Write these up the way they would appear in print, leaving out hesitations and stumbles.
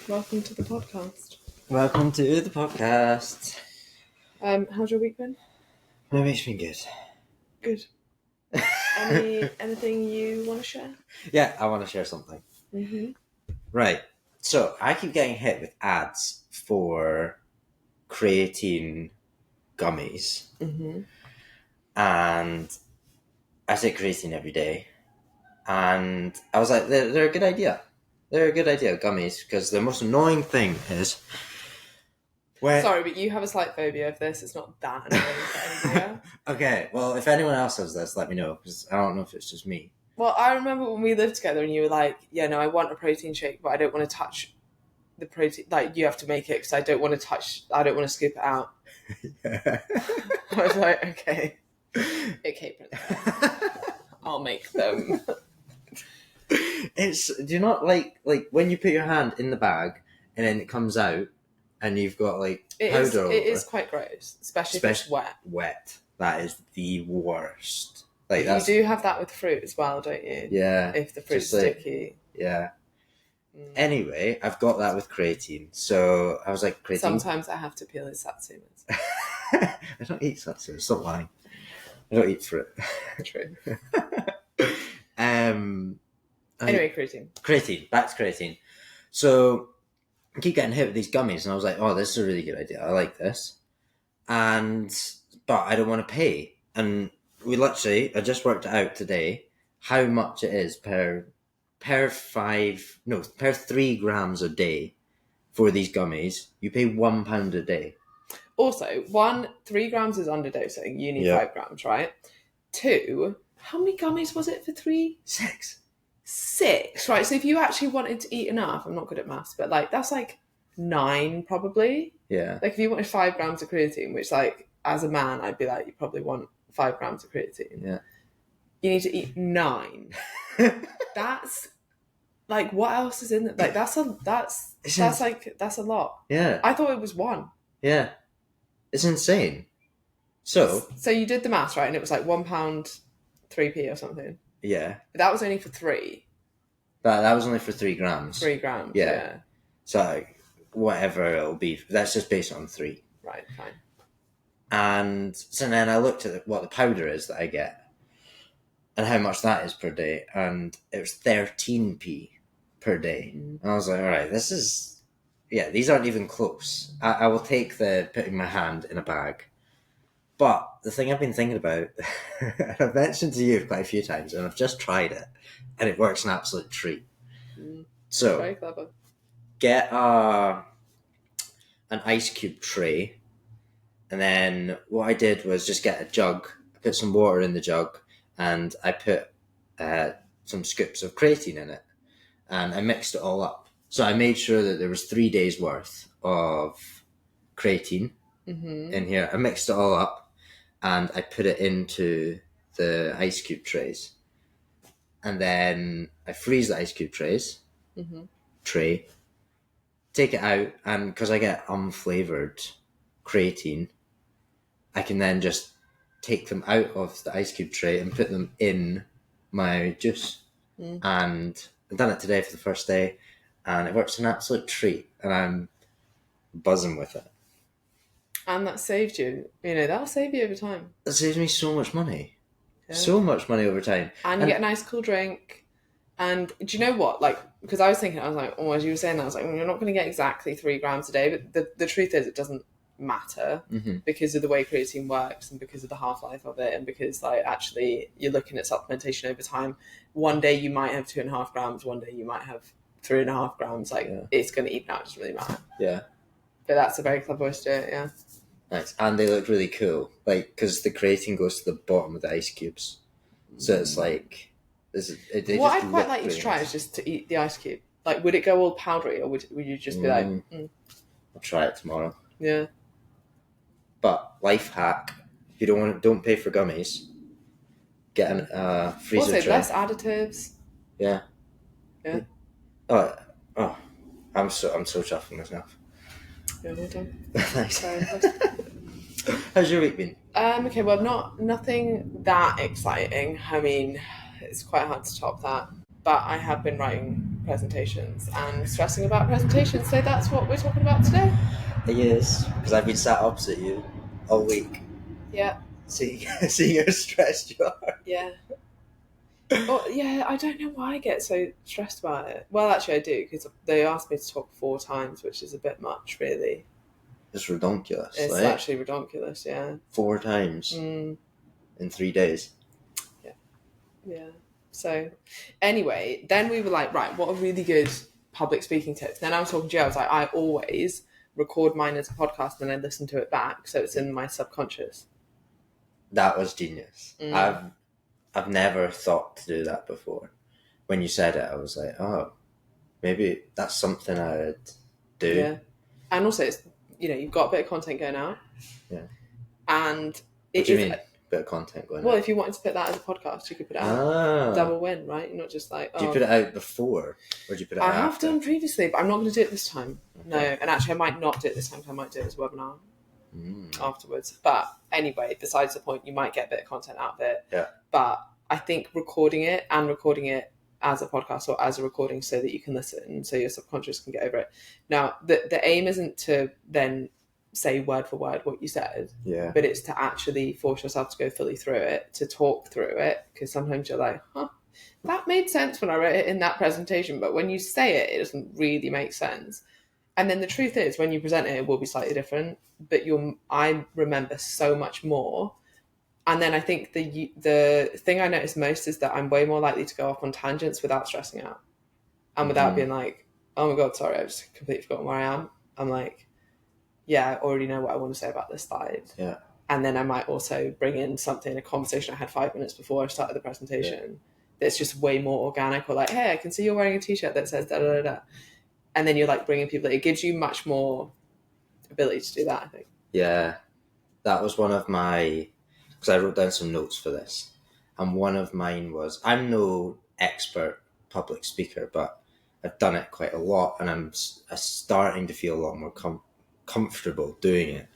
Welcome to the podcast. Welcome to the podcast. How's your week been? My week's been good. Good. Anything you want to share? Yeah, I want to share something. Mm-hmm. Right. So I keep getting hit with ads for creatine gummies, Mm-hmm. and I take creatine every day, and I was like, they're a good idea. They're a good idea, gummies, because the most annoying thing is when... Sorry, but you have a slight phobia of this. It's not that annoying for anybody else. Okay, well, if anyone else has this, let me know, because I don't know if it's just me. Well, I remember when we lived together and you were like, yeah, no, I want a protein shake, but I don't want to touch the protein. Like, you have to make it because I don't want to scoop it out. Yeah. I was like, okay, princess. I'll make them. Do you not like when you put your hand in the bag and then it comes out and you've got like powder over it is quite gross, especially if it's wet. Wet. That is the worst. Like you do have that with fruit as well, don't you? Yeah. If the fruit's sticky. Yeah. Anyway, I've got that with creatine. So I was like, creatine. Sometimes I have to peel his satsumas. I don't eat satsumas. Stop lying. I don't eat fruit. True. Anyway, creatine. Creatine. Back to creatine. So I keep getting hit with these gummies, and I was like, oh, this is a really good idea. I like this. But I don't want to pay. And I just worked it out today how much it is per 3 grams a day for these gummies. You pay £1 a day. Also, 3 grams is underdosing. You need 5 grams, right? 2, how many gummies was it for 3? 6, right? So if you actually wanted to eat enough, I'm not good at maths, but like that's like 9 probably. Yeah. Like if you wanted 5 grams of creatine, which like as a man, I'd be like, you probably want 5 grams of creatine. Yeah. You need to eat 9. That's like, what else is in it? Like that's a lot. Yeah. I thought it was 1. Yeah. It's insane. So you did the maths, right? And it was like £1, 3p or something. Yeah. But that was only for 3. That was only for 3 grams. 3 grams, yeah. So like, whatever it'll be, that's just based on 3. Right, fine. And so then I looked at what the powder is that I get and how much that is per day, and it was 13p per day. And I was like, all right, these aren't even close. I will take the putting my hand in a bag. But the thing I've been thinking about, and I've mentioned to you quite a few times, and I've just tried it, and it works an absolute treat. So, very clever. Get an ice cube tray, and then what I did was just get a jug. I put some water in the jug, and I put some scoops of creatine in it, and I mixed it all up. So I made sure that there was 3 days worth of creatine in here. I mixed it all up. And I put it into the ice cube trays. And then I freeze the ice cube tray, take it out, and because I get unflavoured creatine, I can then just take them out of the ice cube tray and put them in my juice. And I've done it today for the first day, and it works an absolute treat, and I'm buzzing with it. And that saved you. That'll save you over time. That saves me so much money. Yeah. So much money over time. And you get a nice cool drink. And do you know what? Like, because I was like, oh, as you were saying that, I was like, well, you're not going to get exactly 3 grams a day. But the truth is, it doesn't matter because of the way creatine works and because of the half-life of it, and because, like, actually you're looking at supplementation over time. One day you might have 2.5 grams. One day you might have 3.5 grams. Like, it's going to even out. It doesn't really matter. Yeah. But that's a very clever way to do it, yeah. Nice. And they look really cool, like, because the creatine goes to the bottom of the ice cubes. So it's like... What I'd quite like you to try is just to eat the ice cube. Like, would it go all powdery, or would you just be like... I'll try it tomorrow. Yeah. But, life hack, if you don't pay for gummies, get a freezer tray. Also, less additives. Yeah. Yeah. Oh, I'm so chuffed with myself. Yeah, well done. Thanks. How's your week been? Okay, well, nothing that exciting. I mean, it's quite hard to top that. But I have been writing presentations and stressing about presentations. So that's what we're talking about today. It is, because I've been sat opposite you all week. Yeah. Seeing how stressed you are. Yeah. Well, yeah, I don't know why I get so stressed about it. Well, actually, I do, because they asked me to talk 4 times, which is a bit much, really. It's ridiculous. It's right? actually ridiculous, yeah. 4 times in 3 days. Yeah. So, anyway, then we were like, right, what are really good public speaking tips? Then I was talking to you, I was like, I always record mine as a podcast and then listen to it back, so it's in my subconscious. That was genius. I've never thought to do that before. When you said it, I was like, oh, maybe that's something I would do. Yeah. And also, it's, you've got a bit of content going out. Yeah. And what do you mean? Bit of content going out? Well, if you wanted to put that as a podcast, you could put it out. Double win, right? You're not just like... Do you put it out before? Or do you put it out I have after? done previously, but I'm not going to do it this time. Okay. No. And actually, I might not do it this time, because I might do it as a webinar afterwards. But anyway, besides the point, you might get a bit of content out of it. Yeah. But I think recording it as a podcast or as a recording so that you can listen, so your subconscious can get over it. Now, the aim isn't to then say word for word what you said, but it's to actually force yourself to go fully through it, to talk through it, because sometimes you're like, that made sense when I wrote it in that presentation, but when you say it, it doesn't really make sense. And then the truth is, when you present it, it will be slightly different, but I remember so much more. And then I think the thing I notice most is that I'm way more likely to go off on tangents without stressing out and without being like, oh my God, sorry, I've just completely forgotten where I am. I'm like, yeah, I already know what I want to say about this slide. Yeah. And then I might also bring in a conversation I had 5 minutes before I started the presentation that's just way more organic, or like, hey, I can see you're wearing a t-shirt that says da da da da. And then you're like bringing people, it gives you much more ability to do that, I think. Yeah. That was one of my, because I wrote down some notes for this. And one of mine was, I'm no expert public speaker, but I've done it quite a lot, and I'm starting to feel a lot more comfortable doing it,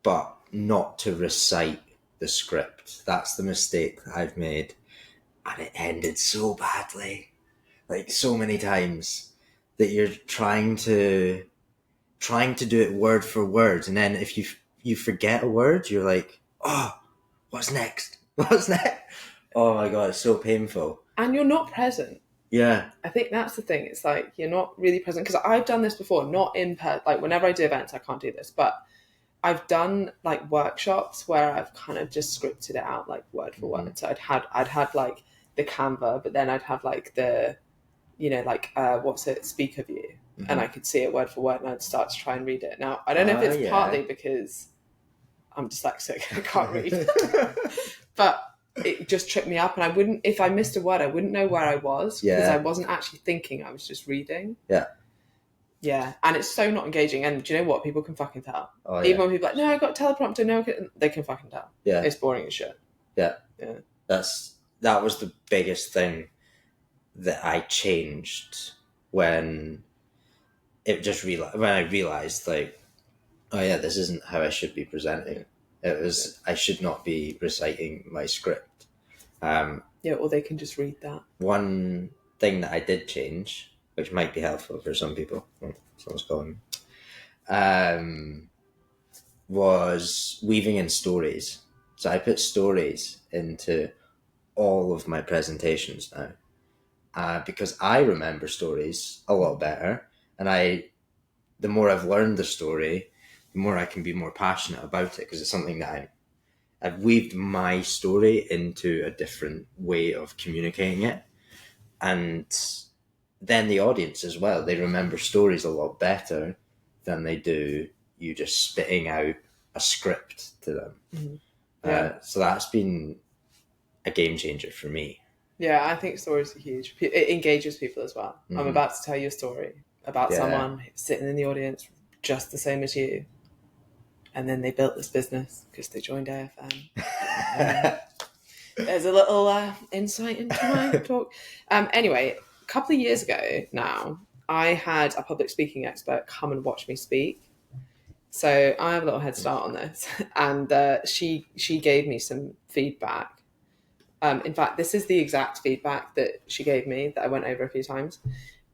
but not to recite the script. That's the mistake that I've made, and it ended so badly, like so many times, that you're trying to do it word for word, and then if you forget a word, you're like, oh, what's next? Oh my God, it's so painful. And you're not present. Yeah. I think that's the thing. It's like, you're not really present. Because I've done this before, not in person. Like, whenever I do events, I can't do this. But I've done, like, workshops where I've kind of just scripted it out, like, word for word. So I'd had, like, the Canva, but then I'd have, like, the, speaker view. And I could see it word for word, and I'd start to try and read it. Now, I don't know if it's partly because I'm dyslexic, I can't read. But it just tripped me up, and if I missed a word, I wouldn't know where I was, because I wasn't actually thinking, I was just reading. Yeah, and it's so not engaging, and do you know what? People can fucking tell. Even when people are like, no, I got a teleprompter, no, they can fucking tell. Yeah. It's boring as shit. Yeah. That was the biggest thing that I changed when I realized, like, oh yeah, this isn't how I should be presenting. I should not be reciting my script. Or they can just read that. One thing that I did change, which might be helpful for some people, someone's calling me, was weaving in stories. So I put stories into all of my presentations now, because I remember stories a lot better, and the more I've learned the story, the more I can be more passionate about it, because it's something that I've weaved my story into a different way of communicating it. And then the audience as well, they remember stories a lot better than they do you just spitting out a script to them. So that's been a game changer for me. Yeah, I think stories are huge. It engages people as well. I'm about to tell you a story about someone sitting in the audience just the same as you. And then they built this business because they joined AFM. There's a little insight into my talk. Anyway, a couple of years ago now, I had a public speaking expert come and watch me speak. So I have a little head start on this. And she gave me some feedback. In fact, this is the exact feedback that she gave me that I went over a few times.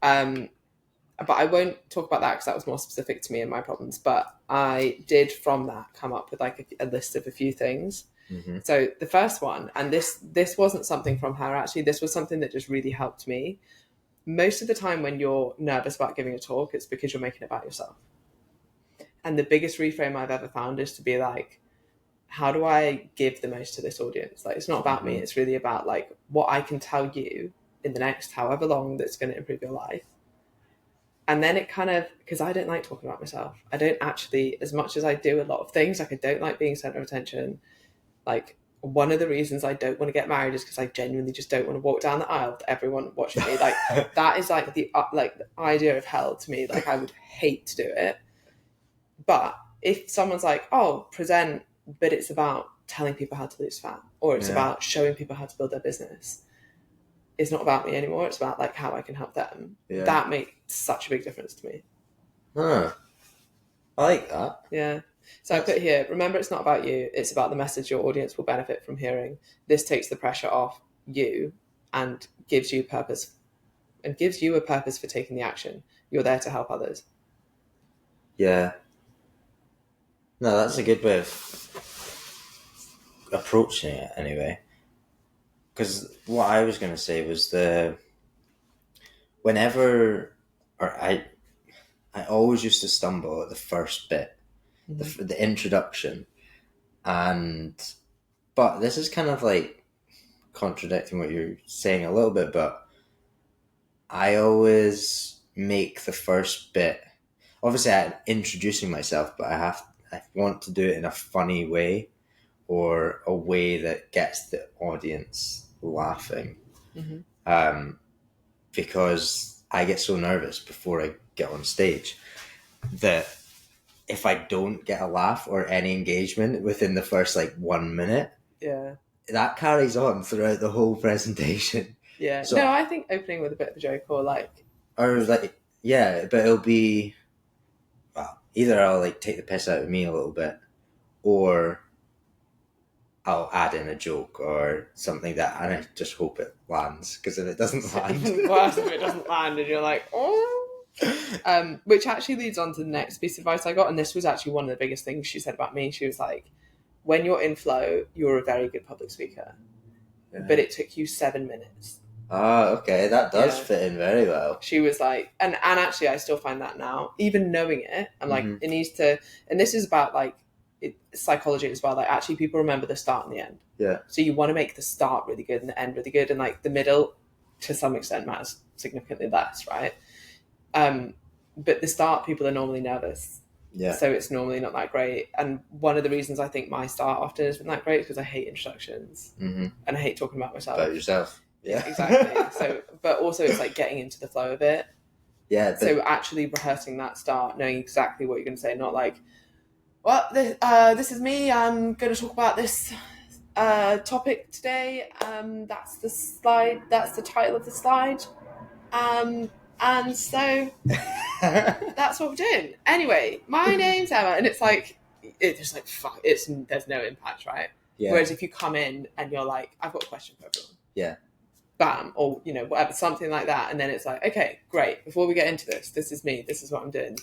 But I won't talk about that because that was more specific to me and my problems. But I did from that come up with like a list of a few things. Mm-hmm. So the first one, and this wasn't something from her actually, this was something that just really helped me. Most of the time when you're nervous about giving a talk, it's because you're making it about yourself. And the biggest reframe I've ever found is to be like, how do I give the most to this audience? Like, it's not about me. It's really about like what I can tell you in the next however long that's going to improve your life. And then it kind of, because I don't like talking about myself. I don't actually, as much as I do a lot of things, like I don't like being center of attention. Like one of the reasons I don't want to get married is because I genuinely just don't want to walk down the aisle with everyone watching me. Like that is like the idea of hell to me. Like I would hate to do it. But if someone's like, oh, present, but it's about telling people how to lose fat, or it's about showing people how to build their business, it's not about me anymore. It's about like how I can help them. Yeah. That makes such a big difference to me. Huh. I like that. Yeah. So I put here, remember it's not about you. It's about the message your audience will benefit from hearing. This takes the pressure off you and gives you purpose and gives you a purpose for taking the action. You're there to help others. Yeah. No, that's a good way of approaching it anyway. Because what I was going to say was I always used to stumble at the first bit, the introduction, but this is kind of like contradicting what you're saying a little bit, but I always make the first bit, obviously I'm introducing myself, but I want to do it in a funny way or a way that gets the audience laughing. Because I get so nervous before I get on stage that if I don't get a laugh or any engagement within the first like 1 minute, that carries on throughout the whole presentation. Yeah. So, no, I think opening with a bit of a joke but it'll be, well, either I'll like take the piss out of me a little bit, or I'll add in a joke or something that, and I just hope it lands, because if it doesn't land, worse if it doesn't land, and you're like, oh. Which actually leads on to the next piece of advice I got, and this was actually one of the biggest things she said about me. She was like, when you're in flow, you're a very good public speaker, but it took you 7 minutes. Oh, okay, that does fit in very well. She was like, and actually I still find that now, even knowing it, I'm like, it needs to, and this is about like psychology as well, like actually people remember the start and the end. Yeah. So you want to make the start really good and the end really good, and like the middle to some extent matters significantly less, right? But the start, people are normally nervous. Yeah. So it's normally not that great. And one of the reasons I think my start often isn't that great is because I hate introductions and I hate talking about myself. About yourself. Yeah. Exactly. So, but also it's like getting into the flow of it. Yeah. So actually rehearsing that start, knowing exactly what you're going to say, not like, well, this is me. I'm going to talk about this topic today. That's the slide. That's the title of the slide. And so that's what we're doing. Anyway, my name's Emma, and it's just like fuck. There's no impact, right? Yeah. Whereas if you come in and you're like, I've got a question for everyone. Yeah. Bam, or whatever, something like that, and then it's like, okay, great. Before we get into this is me. This is what I'm doing.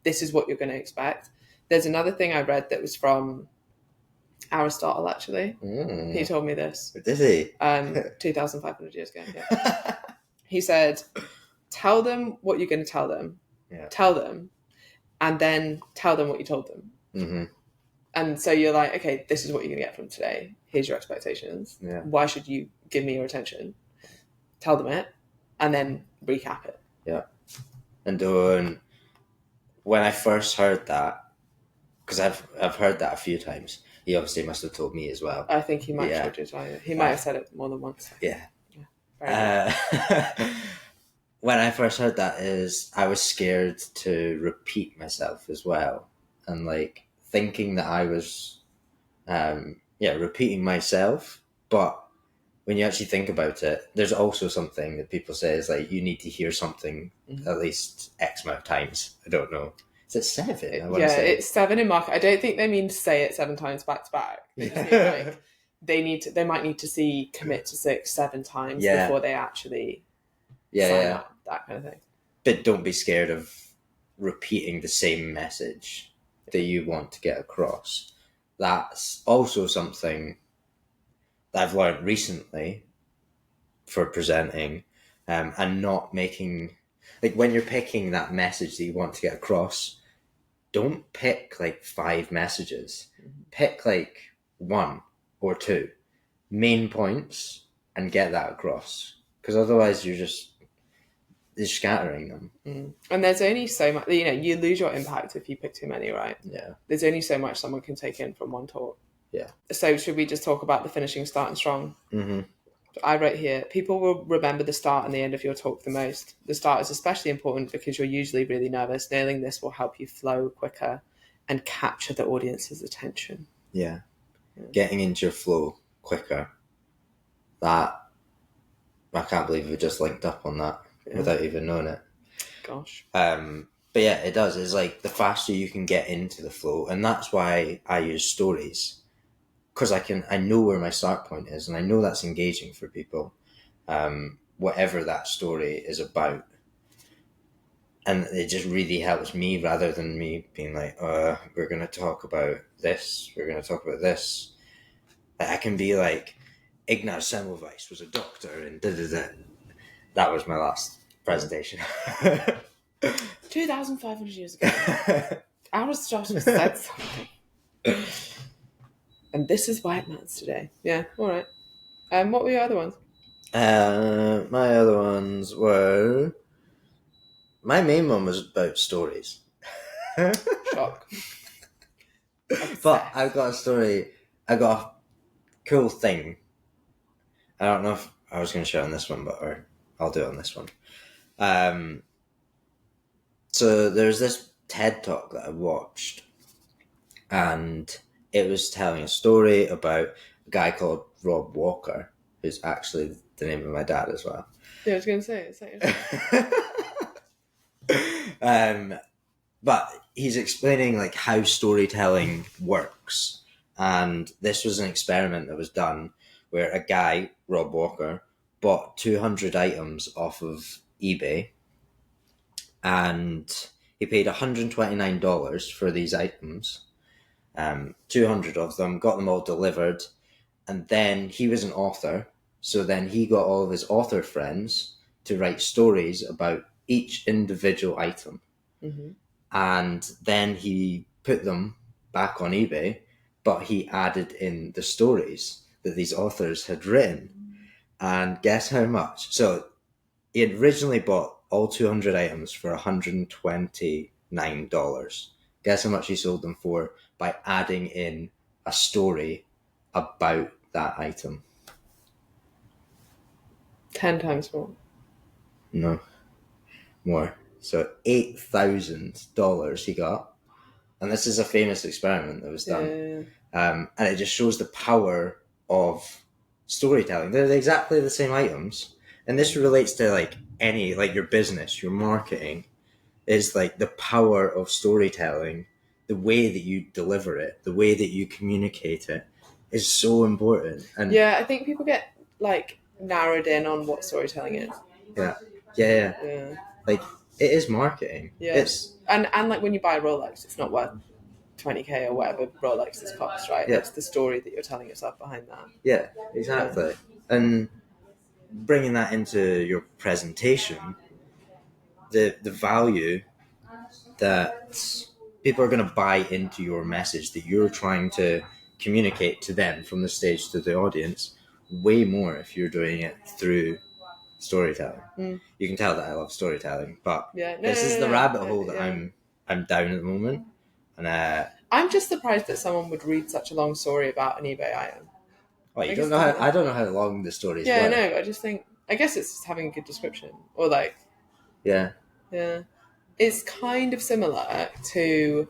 This is what you're going to expect. There's another thing I read that was from Aristotle, actually. He told me this. Did he? 2,500 years ago. Yeah. He said, tell them what you're going to tell them. Yeah. Tell them, and then tell them what you told them. Mm-hmm. And so you're like, okay, this is what you're going to get from today. Here's your expectations. Yeah. Why should you give me your attention? Tell them it, and then recap it. Yeah. And when I first heard that, because I've heard that a few times. He obviously must have told me as well. I think he might have told you. He might have said it more than once. Yeah. When I first heard that, I was scared to repeat myself as well, and like thinking that I was, repeating myself. But when you actually think about it, there's also something that people say is like you need to hear something at least X amount of times. I don't know. Is it 7? It's 7 in market. I don't think they mean say it 7 times back to back. They just mean like they might need to see commit to 6-7 times Yeah. before they actually Yeah, sign up, that kind of thing. But don't be scared of repeating the same message that you want to get across. That's also something that I've learned recently for presenting, and not making, like, when you're picking that message that you want to get across, don't pick like 5 messages. Pick like 1 or 2 main points and get that across, because otherwise you're scattering them. And there's only so much, you lose your impact if you pick too many, right? Yeah. There's only so much someone can take in from one talk. Yeah. So should we just talk about the finishing starting strong? Mm-hmm. I wrote here, people will remember the start and the end of your talk the most. The start is especially important because you're usually really nervous. Nailing this will help you flow quicker and capture the audience's attention. Yeah. Getting into your flow quicker. That, I can't believe we just linked up on that without even knowing it. Gosh. But yeah, it does. It's like the faster you can get into the flow, and that's why I use stories. Because I know where my start point is, and I know that's engaging for people, whatever that story is about. And it just really helps me, rather than me being like, we're going to talk about this, we're going to talk about this. I can be like, Ignaz Semmelweis was a doctor, and da-da-da. That was my last presentation. 2,500 years ago, Aristotle said something. And this is white man's today. Yeah, all right. What were your other ones? My other ones were... My main one was about stories. Shock. But I've got a story. I got a cool thing. I don't know if I was going to share on this one, or I'll do it on this one. So there's this TED Talk that I watched, and it was telling a story about a guy called Rob Walker, who's actually the name of my dad as well. Yeah, I was going to say it. But he's explaining like how storytelling works, and this was an experiment that was done where a guy, Rob Walker, bought 200 items off of eBay, and he paid $129 for these items. 200 of them, got them all delivered, and then he was an author, so then he got all of his author friends to write stories about each individual item. Mm-hmm. And then he put them back on eBay, but he added in the stories that these authors had written. And guess how much? So he had originally bought all 200 items for $129. Guess how much he sold them for by adding in a story about that item? 10 times more. No, more. So $8,000 he got. And this is a famous experiment that was done. Yeah. And it just shows the power of storytelling. They're exactly the same items. And this relates to like any, like your business, your marketing, is like the power of storytelling. The way that you deliver it, the way that you communicate it is so important. And yeah, I think people get like narrowed in on what storytelling is. Yeah. Like, it is marketing. Yeah. It's and like when you buy a Rolex, it's not worth 20k or whatever Rolexes cost, right? Yeah. It's the story that you're telling yourself behind that. Yeah, exactly. And bringing that into your presentation, the value that people are going to buy into your message that you're trying to communicate to them from the stage to the audience, way more if you're doing it through storytelling. You can tell that I love storytelling, but this is the rabbit hole that I'm down at the moment. And I'm just surprised that someone would read such a long story about an eBay item. Oh, you don't know how? I don't know how long the stories were. Yeah, I know. I just think, I guess it's just having a good description, or like, yeah, it's kind of similar to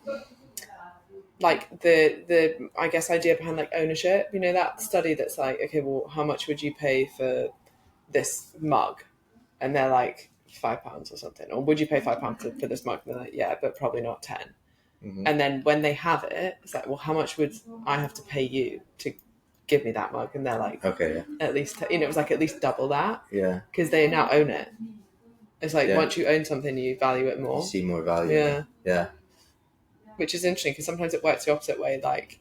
like the I guess idea behind like ownership. You know, that study that's like, okay, well, how much would you pay for this mug? And they're like £5 or something, or would you pay £5 for this mug? And they're like, yeah, but probably not 10. And then when they have it, it's like, well, how much would I have to pay you to give me that mug, and they're like, okay, at least, it was like at least double that. Yeah. Because they now own it. It's like, Yeah. once you own something, you value it more. You see more value. Yeah. Yeah. Which is interesting, because sometimes it works the opposite way. Like,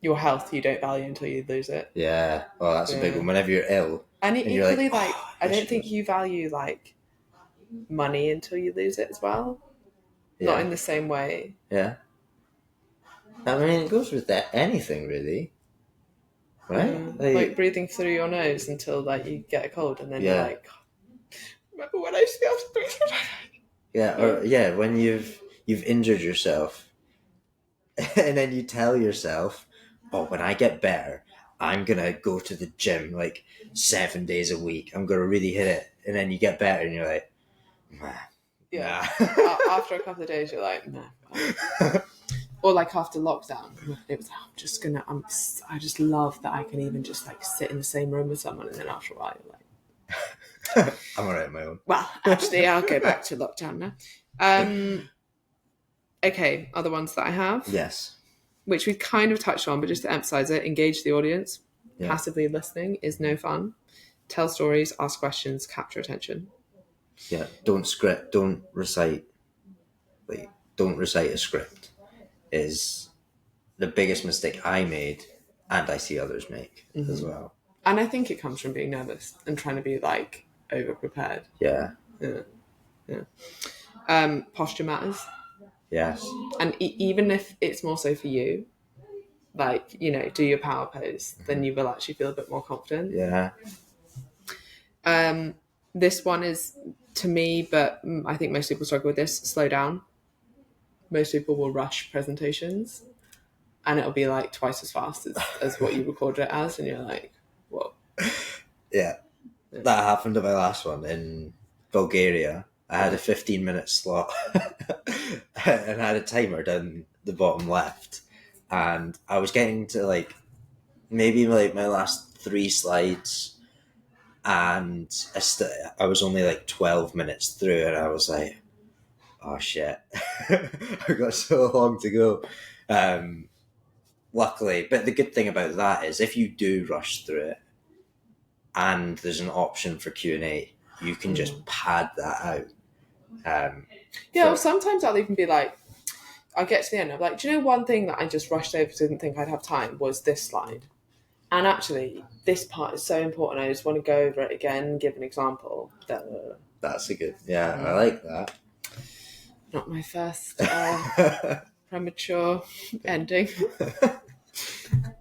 your health, you don't value until you lose it. Yeah. Well, that's a big one. Whenever you're ill. And equally, like, I don't think was... you value, like, money until you lose it as well. Yeah. Not in the same way. Yeah. I mean, it goes with anything, really. Right? Like breathing through your nose until, like, you get a cold, and then you're like, remember when I used to be able to breathe through my nose? Yeah, or when you've injured yourself, and then you tell yourself, "Oh, when I get better, I'm gonna go to the gym like 7 days a week. I'm gonna really hit it." And then you get better, and you're like, "Nah." Yeah. After a couple of days, you're like, "Nah." Or like after lockdown, it was, I just love that I can even just like sit in the same room with someone, and then after a while you're like, I'm alright on my own. Well, actually, I'll go back to lockdown now. Okay, other ones that I have. Yes. Which we've kind of touched on, but just to emphasize it, engage the audience. Yeah. Passively listening is no fun. Tell stories, ask questions, capture attention. Yeah, don't recite. Like, don't recite a script is the biggest mistake I made, and I see others make as well. And I think it comes from being nervous and trying to be like over prepared. Yeah. Posture matters. Yes. And even if it's more so for you, like, do your power pose, then you will actually feel a bit more confident. Yeah. This one is, to me, but I think most people struggle with this, slow down. Most people will rush presentations, and it'll be like twice as fast as what you recorded it as, and you're like, whoa. Yeah. That happened to my last one in Bulgaria. I had a 15-minute slot and I had a timer down the bottom left, and I was getting to like maybe like my last 3 slides, and I was only like 12 minutes through, and I was like, oh shit, I've got so long to go. Luckily, but the good thing about that is if you do rush through it and there's an option for Q&A, you can just pad that out. Well, sometimes I'll even be like, I'll get to the end, I'm like, do you know one thing that I just rushed over because I didn't think I'd have time was this slide. And actually, this part is so important. I just want to go over it again, give an example. That's a good, I like that. Not my first premature ending.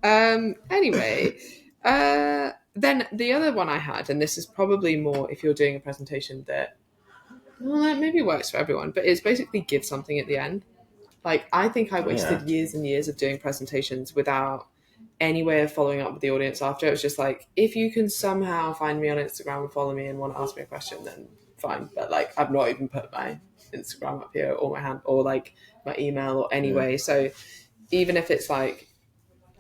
Anyway, then the other one I had, and this is probably more if you're doing a presentation that, that maybe works for everyone, but it's basically give something at the end. Like, I think I wasted years and years of doing presentations without any way of following up with the audience after. It was just like, if you can somehow find me on Instagram and follow me and want to ask me a question, then fine. But like, I've not even put my Instagram up here or my hand or like my email or any way. So even if it's like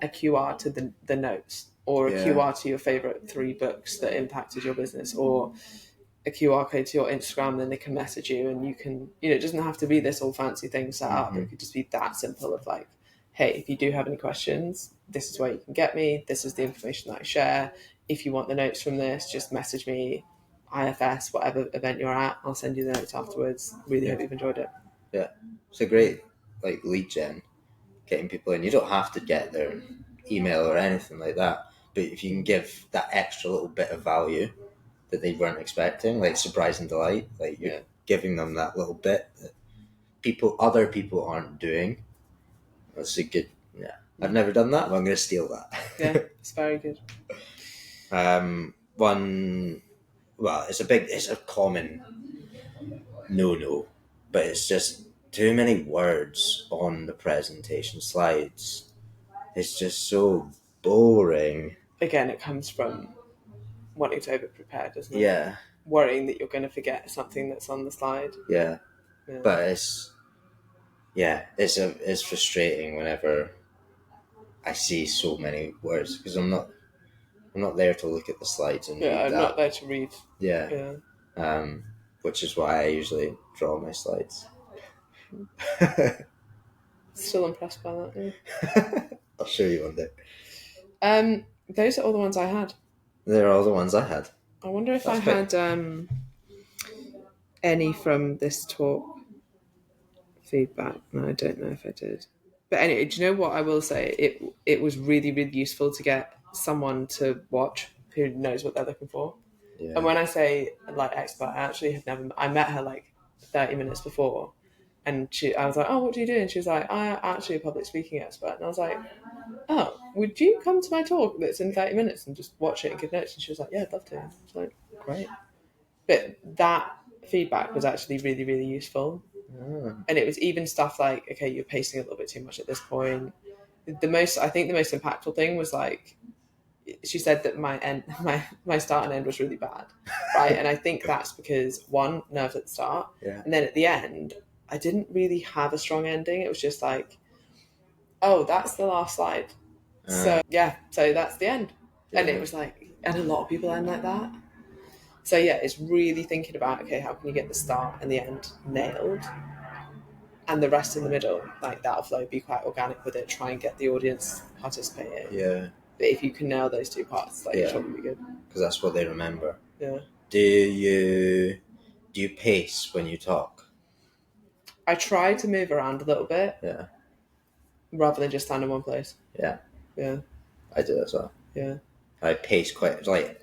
a QR to the notes, or a QR to your favorite 3 books that impacted your business, or a QR code to your Instagram, then they can message you, and you can, it doesn't have to be this all fancy thing set up. It could just be that simple of like, hey, if you do have any questions, this is where you can get me. This is the information that I share. If you want the notes from this, just message me, IFS, whatever event you're at. I'll send you the notes afterwards. Really hope you've enjoyed it. Yeah. It's a great like lead gen, getting people in. You don't have to get their email or anything like that, but if you can give that extra little bit of value that they weren't expecting, like surprise and delight, like you're giving them that little bit that other people aren't doing. That's a good, I've never done that, but I'm going to steal that. Yeah, it's very good. It's a common no, but it's just too many words on the presentation slides. It's just so boring. Again, it comes from wanting to over-prepare, doesn't it? Yeah. Worrying that you're going to forget something that's on the slide. Yeah. But it's frustrating whenever I see so many words, because I'm not there to look at the slides and read I'm that. not there to read. Yeah. Which is why I usually draw my slides. Still impressed by that, yeah. I'll show you one day. Those are all the ones I had. They're all the ones I had. I wonder if I had any from this talk feedback. No, I don't know if I did. But anyway, do you know what I will say? It was really, really useful to get someone to watch who knows what they're looking for. Yeah. And when I say like expert, I actually had never. I met her like 30 minutes before, and I was like, "Oh, what do you do?" And she was like, "I'm actually a public speaking expert." And I was like, "Oh, would you come to my talk that's in 30 minutes and just watch it and give notes?" And she was like, "Yeah, I'd love to." I was like, "Great." But that feedback was actually really, really useful. And it was even stuff like, okay, you're pacing a little bit too much at this point. I think the most impactful thing was like, she said that my start and end was really bad, right? And I think that's because one, nerves at the start, and then at the end, I didn't really have a strong ending. It was just like, oh, that's the last slide. So that's the end. And it was like, and a lot of people end like that. So yeah, it's really thinking about, okay, how can you get the start and the end nailed? And the rest in the middle, like that'll flow, be quite organic with it, try and get the audience participating. Yeah. But if you can nail those two parts, like it's probably good. Because that's what they remember. Yeah. Do you pace when you talk? I try to move around a little bit. Yeah. Rather than just stand in one place. Yeah. Yeah. I do as well. Yeah. I pace quite, like,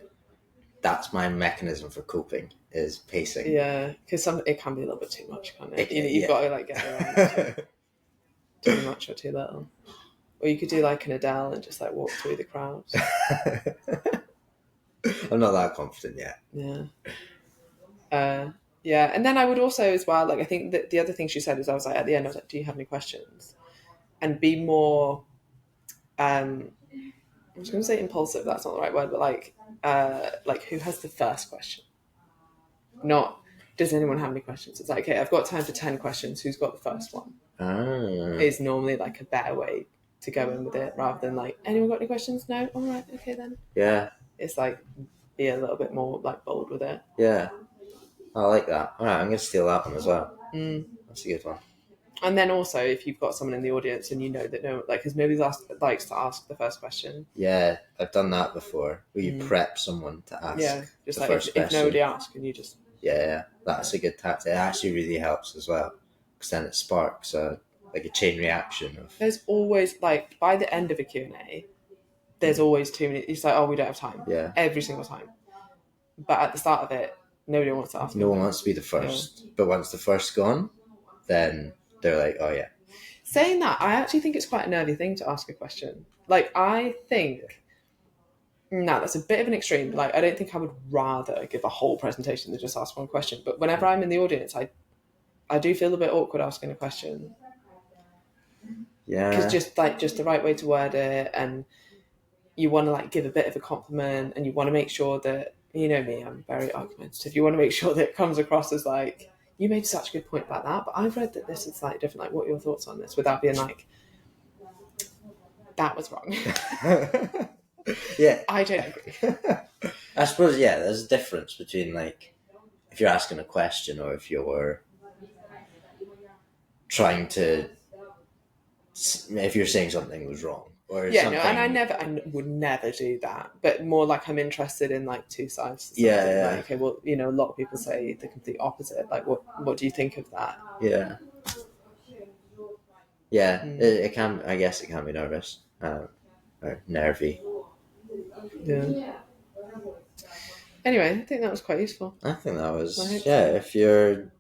that's my mechanism for coping, is pacing. Yeah, because it can be a little bit too much, can't it? You've got to like get around too much or too little. Or you could do like an Adele and just like walk through the crowds. I'm not that confident yet. Yeah. Yeah, and then I would also as well, like I think that the other thing she said is I was like at the end I was like, do you have any questions? And be more I was going to say impulsive, that's not the right word, but like who has the first question? Not, does anyone have any questions? It's like, okay, I've got time for 10 questions. Who's got the first one? Is normally like a better way to go in with it rather than like, anyone got any questions? No? All right, okay then. Yeah. It's like, be a little bit more like bold with it. Yeah. I like that. All right, I'm going to steal that one as well. That's a good one. And then also, if you've got someone in the audience and you know that because nobody likes to ask the first question. Yeah, I've done that before. Where you prep someone to ask. Yeah, just the like first if nobody asks, and you just. Yeah, that's a good tactic. It actually really helps as well, because then it sparks a chain reaction of. There's always like by the end of a Q&A, there's always 2 minutes. It's like, oh, we don't have time. Yeah. Every single time. But at the start of it, nobody wants to ask. No one wants to be the first. But once the first's gone, then they're like, oh yeah. Saying that, I actually think it's quite a nervy thing to ask a question. Like, I think, no, that's a bit of an extreme. Like, I don't think I would rather give a whole presentation than just ask one question. But whenever I'm in the audience, I do feel a bit awkward asking a question. Yeah. Because just the right way to word it, and you want to like give a bit of a compliment, and you want to make sure that, you know me, I'm very argumentative. You want to make sure that it comes across as like, you made such a good point about that, but I've read that this is slightly different. Like, what are your thoughts on this? Without being like, that was wrong. Yeah. I don't agree. I suppose, yeah, there's a difference between like, if you're asking a question or if you're trying to, if you're saying something was wrong. Or yeah, something... no, and I would never do that. But more like I'm interested in like two sides. Yeah. Like, okay, well, you know, a lot of people say the complete opposite. Like, what do you think of that? Yeah. Yeah, it can. I guess it can be nervous or nervy. Yeah. Anyway, I think that was quite useful. I think that was If you're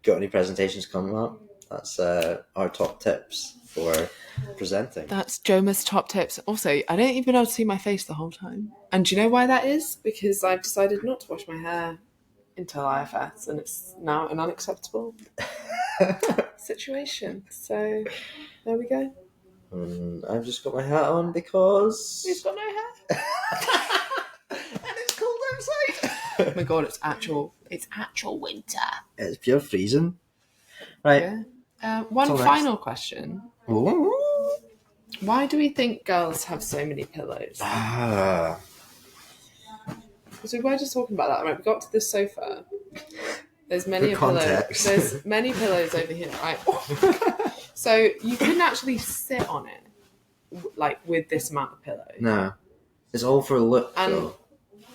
got any presentations coming up, that's our top tips for presenting. That's Joma's top tips. Also, I don't even be able to see my face the whole time. And do you know why that is? Because I've decided not to wash my hair until IFS, and it's now an unacceptable situation. So there we go. I've just got my hat on because He's got no hair. and it's cold outside. Oh my god, it's actual winter. It's pure freezing. Right. Yeah. One final question. Ooh. Why do we think girls have so many pillows? Because we were just talking about that. Right, we got to this sofa. There's many pillows. There's many pillows over here, right? So you couldn't actually sit on it. like with this amount of pillows. No, it's all for look though.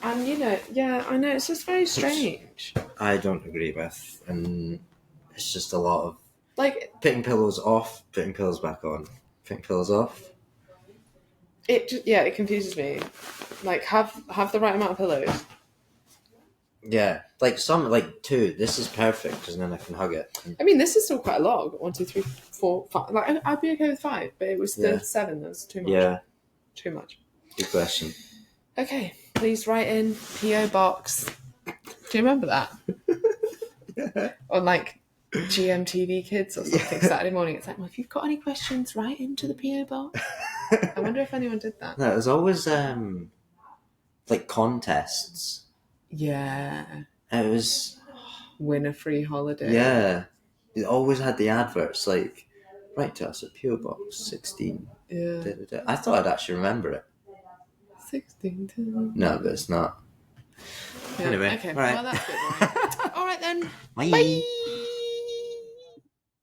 And you know, yeah, I know, it's just very strange. Which I don't agree with, and it's just a lot of like putting pillows off, putting pillows back on, putting pillows off. It confuses me. Like, have the right amount of pillows. Yeah, like some, like 2. This is perfect because then I can hug it. I mean, this is still quite a lot. I've got 1, 2, 3, 4, 5. Like, I'd be okay with 5, but it was the 7 that was too much. Yeah, too much. good question. Okay, please write in PO Box. Do you remember that? On like GMTV Kids or something, Saturday morning. It's like, well, if you've got any questions, write into the PO Box. I wonder if anyone did that. No, there's always like contests. Yeah. It was win a free holiday. Yeah, it always had the adverts like, write to us at PO Box 16. Yeah. Da, da, da. I thought I'd actually remember it. 16. No, but it's not. Yeah. Anyway, okay. right. Well, that's good. Right? All right then. Bye. Bye.